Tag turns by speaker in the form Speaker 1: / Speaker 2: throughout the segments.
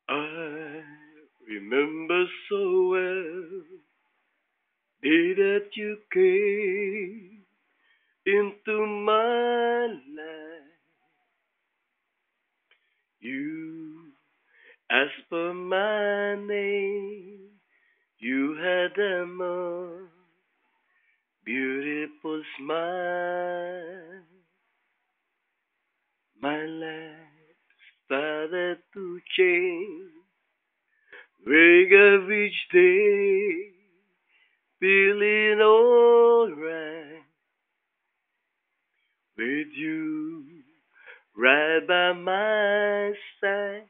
Speaker 1: I remember so well day that you came into my life. You asked for my name. You had a most beautiful smile. My life started to change. Wake up each day, feeling alright with you right by my side.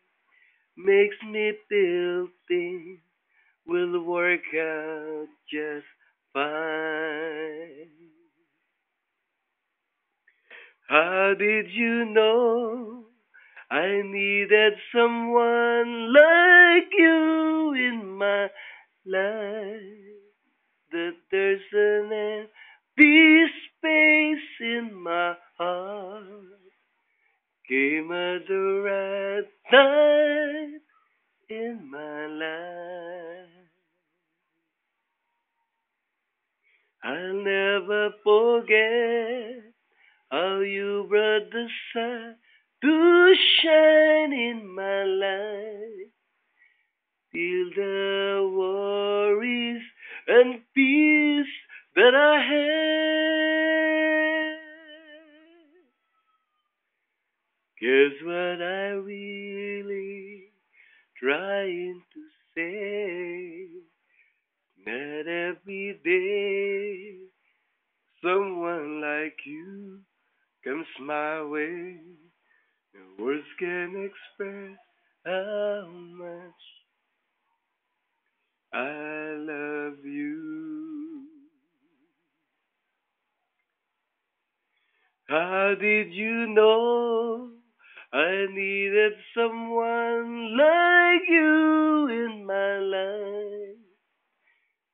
Speaker 1: Makes me feel things will work out just fine. How did you know I needed someone like you in my life? That there's an empty space in my heart. Came at the right time in my life. I'll never forget how you brought the sun to shine in my life. Feel the worries and peace that I have. Guess what I really trying to say? Not every day someone like you comes my way. No words can express how much I love you. How did you know I needed someone like you in my life?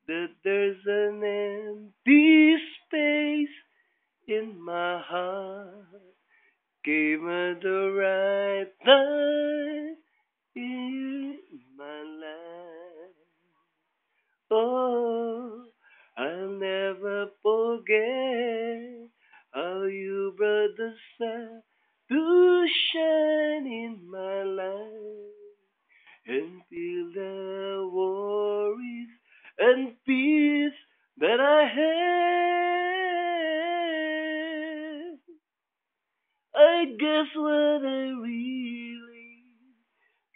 Speaker 1: That there's an empty space in my heart. Came at the right time in my life. Oh, I'll never forget how you brought the sun to shine in my life and feel the worries and peace that I have. I guess what I really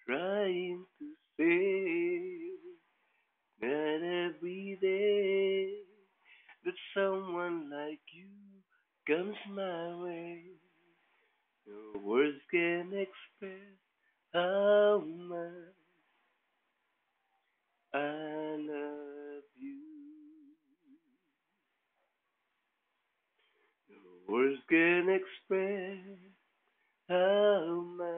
Speaker 1: trying to say. Not every day that someone like you comes my way. No words can express how much I love you. No words can express how much